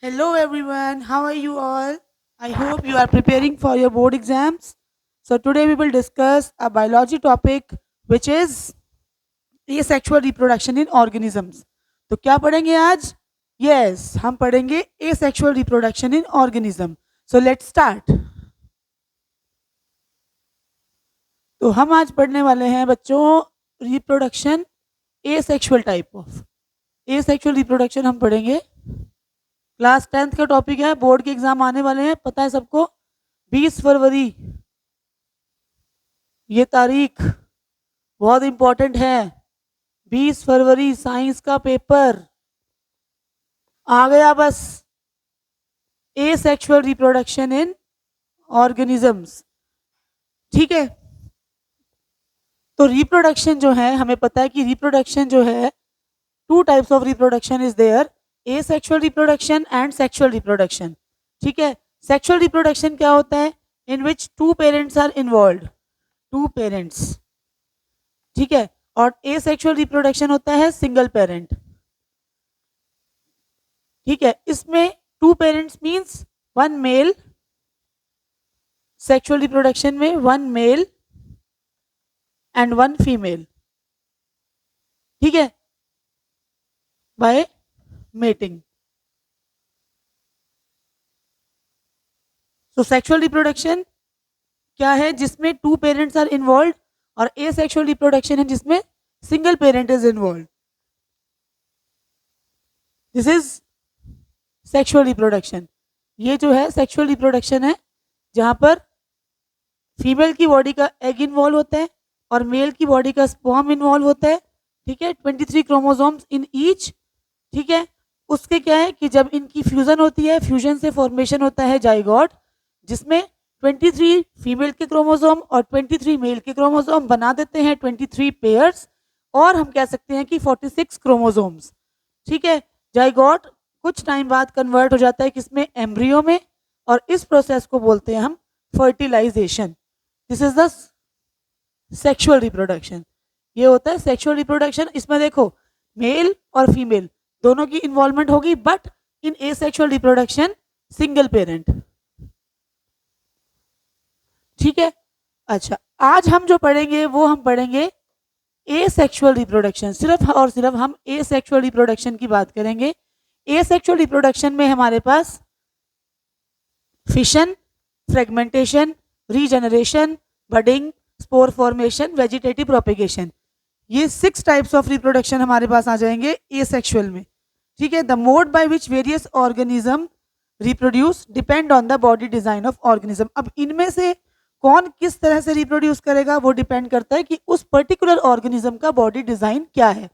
Hello everyone, how are you all? I hope you are preparing for your board exams. So today we will discuss a biology topic which is asexual reproduction in organisms. तो क्या पढ़ेंगे आज? Yes, हम पढ़ेंगे asexual reproduction in organism. So let's start. तो हम आज पढ़ने वाले हैं बच्चों reproduction asexual type of asexual reproduction हम पढ़ेंगे। क्लास 10th का टॉपिक है, बोर्ड के एग्जाम आने वाले हैं, पता है सबको। 20 फरवरी ये तारीख बहुत इंपॉर्टेंट है। 20 फरवरी साइंस का पेपर आ गया बस। एसेक्सुअल रिप्रोडक्शन इन ऑर्गेनिजम्स, ठीक है। तो रिप्रोडक्शन जो है, हमें पता है कि रिप्रोडक्शन जो है, two types of reproduction is there, asexual reproduction and sexual reproduction, ठीक है। सेक्सुअल रिप्रोडक्शन क्या होता है? In which two parents are involve, two parents, ठीक है। और एसेक्सुअल रिप्रोडक्शन होता है सिंगल पेरेंट, ठीक है। इसमें two parents means one male, sexual reproduction में one male and one female, ठीक है, by mating. So sexual reproduction क्या है? जिसमें टू पेरेंट्स आर इन्वॉल्व, और asexual reproduction है जिसमें single parent is involve. This is sexual reproduction. ये जो है सेक्सुअल रिप्रोडक्शन है जहां पर फीमेल की बॉडी का एग इन्वॉल्व होता है और मेल की बॉडी का स्पर्म इन्वॉल्व होता है, ठीक है। 23 क्रोमोसोम्स इन ईच, ठीक है। उसके क्या है कि जब इनकी फ्यूजन होती है, फ्यूजन से फॉर्मेशन होता है जाइगोट, जिसमें 23 फीमेल के क्रोमोसोम और 23 मेल के क्रोमोसोम बना देते हैं 23 पेयर्स, और हम कह सकते हैं कि 46 क्रोमोसोम्स, ठीक है। जाइगोट कुछ टाइम बाद कन्वर्ट हो जाता है किसमें? एम्ब्रियो में, और इस प्रोसेस को बोलते हैं हम fertilization. This is the sexual reproduction. ये होता है सेक्सुअल रिप्रोडक्शन। इसमें देखो मेल और फीमेल दोनों की इन्वॉल्वमेंट होगी, but in asexual reproduction single parent, ठीक है। अच्छा, आज हम जो पढ़ेंगे वो हम पढ़ेंगे एसेक्सुअल रिप्रोडक्शन। सिर्फ और सिर्फ हम एसेक्सुअल रिप्रोडक्शन की बात करेंगे। एसेक्सुअल रिप्रोडक्शन में हमारे पास fission, fragmentation, regeneration, budding, spore formation, vegetative propagation, ये 6 टाइप्स ऑफ रिप्रोडक्शन हमारे पास आ जाएंगे एसेक्सुअल में, ठीक है। The mode by which various organism reproduce depend on the body design of organism. अब इनमें से कौन किस तरह से रिप्रोड्यूस करेगा वो डिपेंड करता है कि उस पर्टिकुलर ऑर्गेनिज्म का बॉडी डिजाइन क्या है।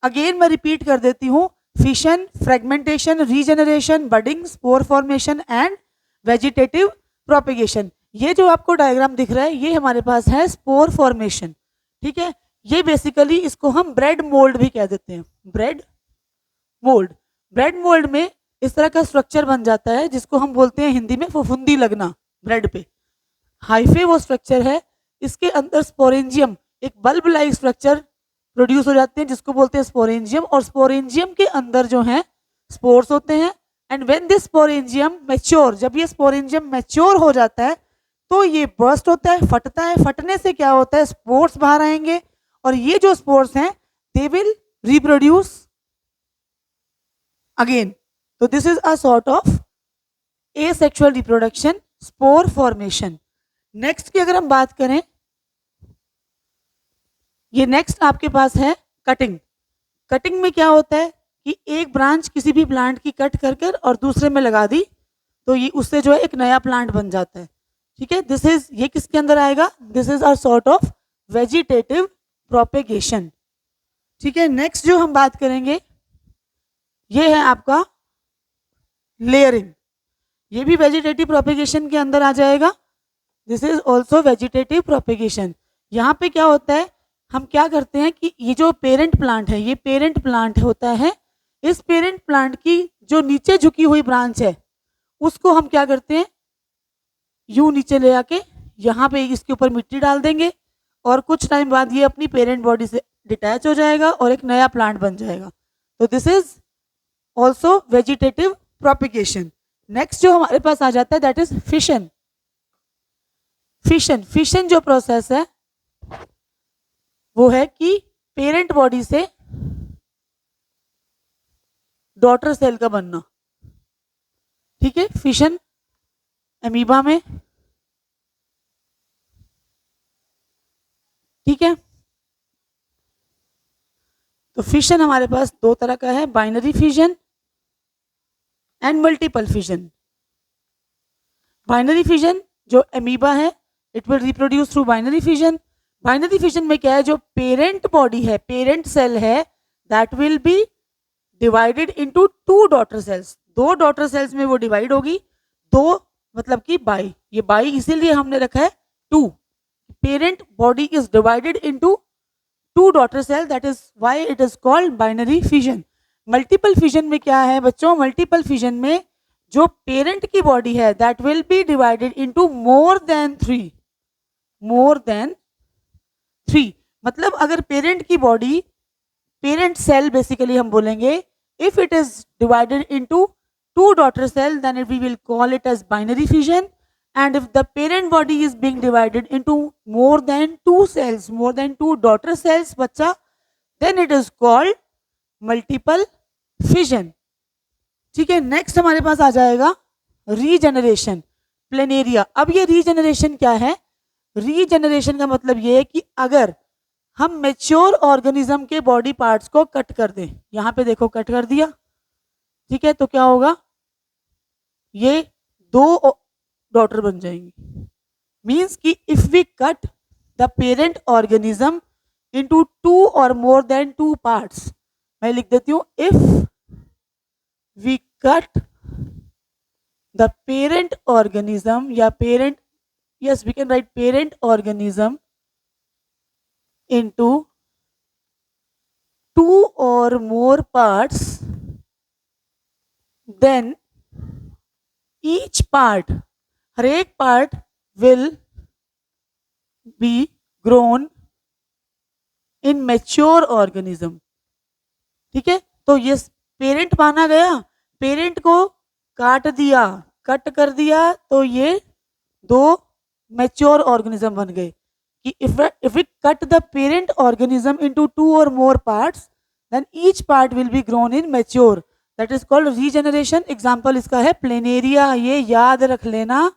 अगेन मैं रिपीट कर देती हूँ, fission, fragmentation, regeneration, budding, spore formation and vegetative propagation. ये जो आपको डायग्राम दिख रहा है ये हमारे पास है स्पोर फॉर्मेशन, ठीक है। ये बेसिकली इसको हम ब्रेड मोल्ड भी कह देते हैं, ब्रेड मोल्ड। ब्रेड मोल्ड में इस तरह का स्ट्रक्चर बन जाता है जिसको हम बोलते हैं हिंदी में फफूंदी लगना। ब्रेड पे हाइफे वो स्ट्रक्चर है, इसके अंदर स्पोरेंजियम, एक बल्ब लाइक स्ट्रक्चर प्रोड्यूस हो जाते हैं जिसको बोलते हैं स्पोरेंजियम, और स्पोरेंजियम के अंदर जो है स्पोर्स होते हैं। And when this sporangium mature, जब ये स्पोरेंजियम मैच्योर हो जाता है तो ये बर्स्ट होता है, फटता है। फटने से क्या होता है? स्पोर्स बाहर आएंगे, और ये जो स्पोर्स हैं दे विल रिप्रोड्यूस अगेन। तो this is a sort of asexual reproduction, spore formation. Next की अगर हम बात करें, ये नेक्स्ट आपके पास है कटिंग। कटिंग में क्या होता है कि एक ब्रांच किसी भी प्लांट की कट कर कर और दूसरे में लगा दी तो ये उससे जो है एक नया प्लांट बन जाता है, ठीक है। दिस इज, ये किसके अंदर आएगा? This is a sort of vegetative propagation, ठीक है। नेक्स्ट जो हम बात करेंगे ये है आपका लेयरिंग। ये भी वेजिटेटिव प्रोपेगेशन के अंदर आ जाएगा। This is also vegetative propagation. यहाँ पे क्या होता है, हम क्या करते हैं कि ये जो पेरेंट प्लांट है, ये पेरेंट प्लांट होता है, इस पेरेंट प्लांट की जो नीचे झुकी हुई ब्रांच है उसको हम क्या करते हैं, यूं नीचे ले आके यहाँ पे इसके ऊपर मिट्टी डाल देंगे, और कुछ टाइम बाद ये अपनी पेरेंट बॉडी से डिटैच हो जाएगा और एक नया प्लांट बन जाएगा। तो this is also vegetative propagation. Next जो हमारे पास आ जाता है दैट इज फिशन। फिशन जो प्रोसेस है वो है कि पेरेंट बॉडी से डॉटर सेल का बनना। ठीक है, फिशन अमीबा में। ठीक है, तो फिशन हमारे पास दो तरह का है, binary fission and multiple fission. Binary fission जो अमीबा है it will reproduce through binary fission. Binary fission में क्या है, जो पेरेंट बॉडी है, पेरेंट सेल है, that will be divided into two daughter cells. दो डॉटर सेल्स में वो डिवाइड होगी, दो मतलब कि बाई, ये बाई इसीलिए हमने रखा है two. Parent body is divided into two daughter cell, that is why it is called binary fission. Multiple fission में क्या है बच्चों, मल्टीपल फिजन में जो पेरेंट की बॉडी है that will be divided into more than three. मतलब अगर पेरेंट की बॉडी, पेरेंट सेल बेसिकली हम बोलेंगे, if it is divided into two daughter cell then we will call it as binary fission. And if the parent body is being divided into more than two cells, more than two daughter cells, बच्चा, then it is called multiple fission. ठीक है, next हमारे पास आ जाएगा regeneration, planaria. अब ये regeneration क्या है, regeneration का मतलब ये है कि अगर हम मेच्योर ऑर्गेनिज्म के बॉडी पार्ट्स को कट कर दें, यहाँ पे देखो कट कर दिया, ठीक है, तो क्या होगा, ये दो डॉटर बन जाएंगी। मीन्स कि if we cut the parent organism into two और मोर देन टू पार्ट्स, मैं लिख देती हूं, if we cut the parent organism या parent, yes we can write parent organism into two और more parts, then each part, हर एक part will be grown in mature organism. ठीक है, तो ये पेरेंट माना गया, पेरेंट को काट दिया, कट कर दिया, तो ये दो मैच्योर ऑर्गेनिज्म बन गए। कि if we cut the parent organism into two और more parts then each part will be grown in mature, that is called regeneration. Example इसका है प्लेनेरिया, ये याद रख लेना,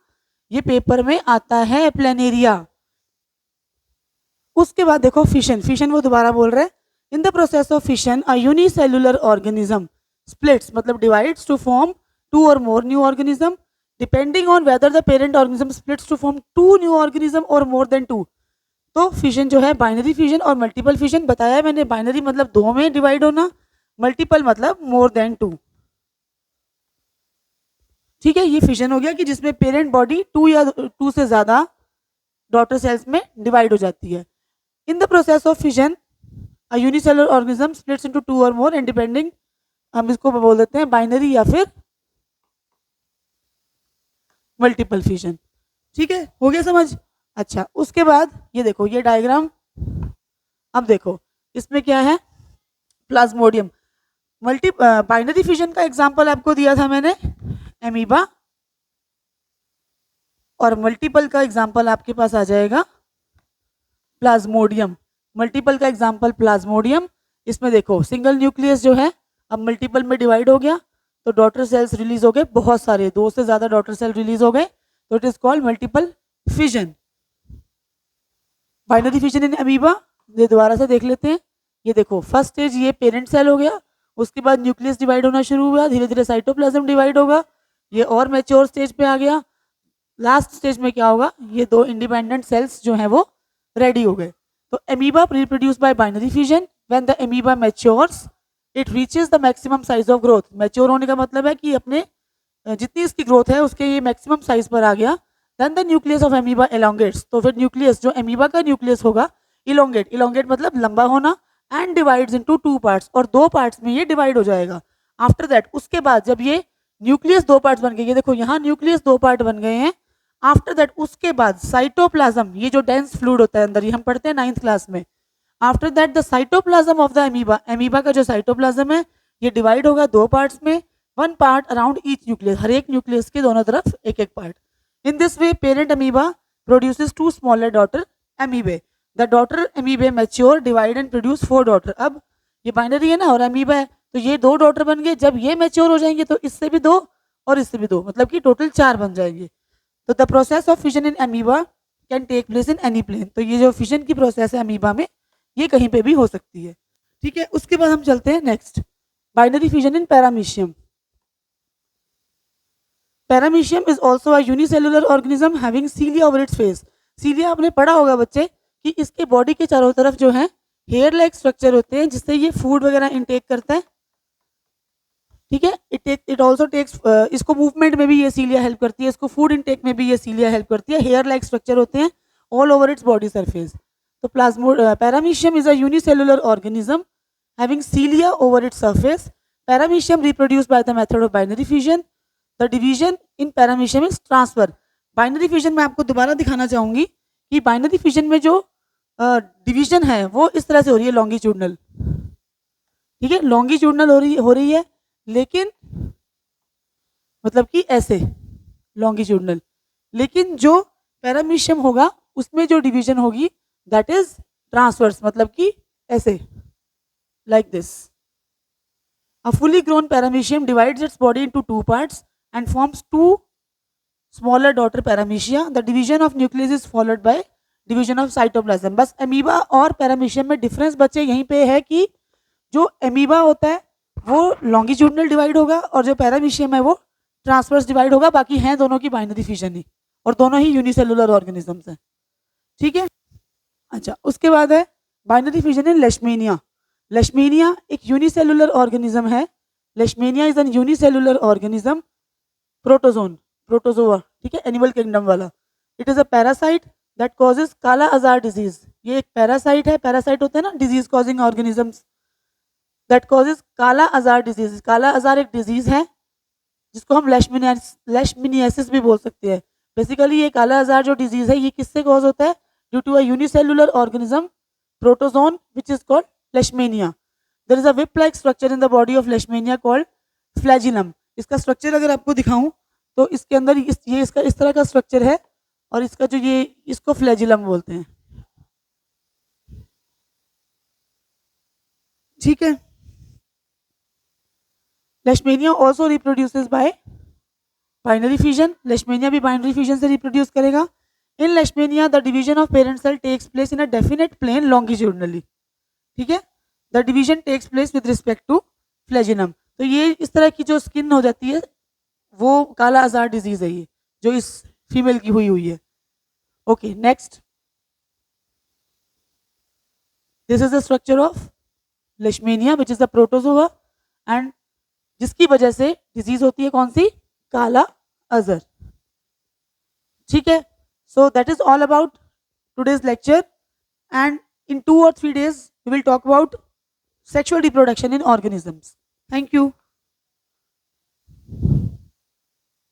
ये पेपर में आता है प्लेनेरिया। उसके बाद देखो फिशन, फिशन वो दोबारा बोल रहे हैं, in the process of fission a unicellular organism splits, मतलब डिवाइड्स टू फॉर्म टू और more new organism, depending on whether the parent organism splits to form two new organism or more than two. तो fission जो है binary fission और multiple fission बताया है मैंने। Binary मतलब दो में डिवाइड होना, मल्टीपल मतलब मोर देन टू। ठीक है, ये फिशन हो गया कि जिसमें पेरेंट बॉडी टू या टू से ज्यादा डॉटर सेल्स में डिवाइड हो जाती है। इन the process of fission a unicellular organism splits into two और मोर एंड डिपेंडिंग, हम इसको बोल देते हैं बाइनरी या फिर मल्टीपल फिशन। ठीक है, हो गया समझ। अच्छा, उसके बाद ये देखो ये डायग्राम, अब देखो इसमें क्या है, प्लाज्मोडियम। बाइनरी फिशन का एग्जांपल आपको दिया था मैंने, एमीबा, और मल्टीपल का एग्जांपल आपके पास आ जाएगा प्लाज्मोडियम। मल्टीपल का एग्जांपल प्लाज्मोडियम। इसमें देखो सिंगल न्यूक्लियस जो है अब मल्टीपल में डिवाइड हो गया, तो डॉटर सेल्स रिलीज हो गए, बहुत सारे, दो से ज्यादा डॉटर सेल रिलीज हो गए, तो it is called multiple fission. Binary fission in amoeba, ये दोबारा से देख लेते हैं। ये देखो फर्स्ट स्टेज ये पेरेंट सेल हो गया, उसके बाद न्यूक्लियस डिवाइड होना शुरू हुआ, धीरे धीरे साइटोप्लाज्म डिवाइड होगा, ये और मैच्योर स्टेज पे आ गया। लास्ट स्टेज में क्या होगा, ये दो इंडिपेंडेंट सेल्स जो हैं वो रेडी हो गए। तो amoeba reproduce by binary fission, when the amoeba matures it reaches the maximum size of growth. Mature होने का मतलब है कि अपने जितनी इसकी ग्रोथ है उसके ये मैक्सिमम साइज पर आ गया। Then the nucleus of amoeba elongates, तो फिर न्यूक्लियस जो अमीबा का न्यूक्लियस होगा इलोंगेट, इलोंगेट मतलब लंबा होना, and divides into two parts, और दो पार्ट्स में ये डिवाइड हो जाएगा। आफ्टर दैट, उसके बाद जब ये न्यूक्लियस दो पार्ट्स बन गए, ये देखो यहाँ न्यूक्लियस दो पार्ट बन गए हैं। आफ्टर दैट उसके बाद साइटोप्लाज्म, ये जो डेंस फ्लूइड होता है अंदर, ये हम पढ़ते हैं 9th क्लास में। After that the cytoplasm of the amoeba, amoeba का जो साइटोप्लाज्म है ये डिवाइड होगा दो पार्ट्स में, 1 part around each nucleus, हर एक न्यूक्लियस के दोनों तरफ एक एक part. In this way, parent amoeba produces 2 smaller daughter amoebae. The daughter amoebae mature, divide and produce 4 daughter. अब ये बाइनरी है ना और अमीबा है, तो ये 2 डॉटर बन गए. जब ये मैच्योर हो जाएंगे तो इससे भी 2 और इससे भी 2, मतलब कि टोटल 4 बन जाएंगे. तो the process of fission in amoeba can take place in any plane. तो ये जो फिजन की प्रोसेस है अमीबा में, ये कहीं पे भी हो सकती है. ठीक है, उसके बाद हम चलते हैं next, binary fission in paramecium. Paramecium is also a unicellular organism having cilia over its face. Cilia आपने पढ़ा होगा बच्चे कि इसके बॉडी के चारों तरफ जो है हेयर लाइक स्ट्रक्चर होते हैं जिससे ये फूड वगैरह इनटेक करता है. ठीक है, इट ऑल्सो टेक्स, इसको मूवमेंट में भी ये सीलिया हेल्प करती है, इसको फूड इनटेक में भी ये सीलिया हेल्प करती है. हेयर लाइक स्ट्रक्चर होते हैं all over its body surface. तो paramecium is a unicellular organism having cilia over its surface. Paramecium reproduce by the method of binary fission. The division in paramecium is transfer. Binary fission में आपको दोबारा दिखाना चाहूंगी कि binary fission में जो division है वो इस तरह से हो रही है, लॉन्गिट्यूडनल. ठीक है, लॉन्गिट्यूडनल हो रही है, लेकिन मतलब कि ऐसे लॉन्गिट्यूडनल. लेकिन जो पैरामीशियम होगा उसमें जो डिवीजन होगी दैट इज ट्रांसवर्स, मतलब कि ऐसे, like this. A fully grown paramecium divides its body into 2 parts and forms 2 smaller daughter paramecium. The division of nucleus is followed by division of cytoplasm. बस amoeba और paramecium में difference बच्चे यहीं पे है कि जो अमीबा होता है वो लॉन्गिट्यूडनल डिवाइड होगा और जो पैरामीशियम है वो ट्रांसवर्स डिवाइड होगा. बाकी हैं दोनों की बाइनरी फिजन ही, और दोनों ही यूनिसेलुलर ऑर्गेनिजम्स हैं. ठीक है, अच्छा, उसके बाद है बाइनरी फिजन इन लेशमेनिया. लेशमेनिया एक यूनिसेलुलर ऑर्गेनिज्म है. Leishmania is an unicellular organism, protozoa. ठीक है, एनिमल किंगडम वाला. It is a parasite that causes kala azar disease. ये एक पैरासाइट है. पैरासाइट होते हैं ना disease causing organisms, that causes kala azar disease. काला अजार एक डिजीज है जिसको हम लेशमेनियासिस भी बोल सकते हैं. बेसिकली ये काला अजार जो डिजीज है ये किससे कॉज होता है? Due to a unicellular organism protozoan which is called leishmania. There is a whip like structure in the body of leishmania called flagellum. इसका स्ट्रक्चर अगर आपको दिखाऊं तो इसके अंदर ये इसका इस तरह का स्ट्रक्चर है, और इसका जो ये इसको फ्लैजिलम बोलते हैं. ठीक है, leishmania also reproduces by binary fission. Leishmania भी बाइनरी फिजन से रिप्रोड्यूस करेगा. In leishmania the division of parent cell takes place in a definite plane longitudinally. ठीक है, the division takes place with respect to flagellum. तो ये इस तरह की जो स्किन हो जाती है वो काला अजार डिजीज है, ये जो इस फीमेल की हुई है. Okay, next, this is the structure of leishmania which is the protozoa, and जिसकी वजह से डिजीज होती है कौन सी? काला अजर. ठीक है, so that is all about today's lecture, and in 2 or 3 days we will talk about sexual reproduction in organisms. Thank you.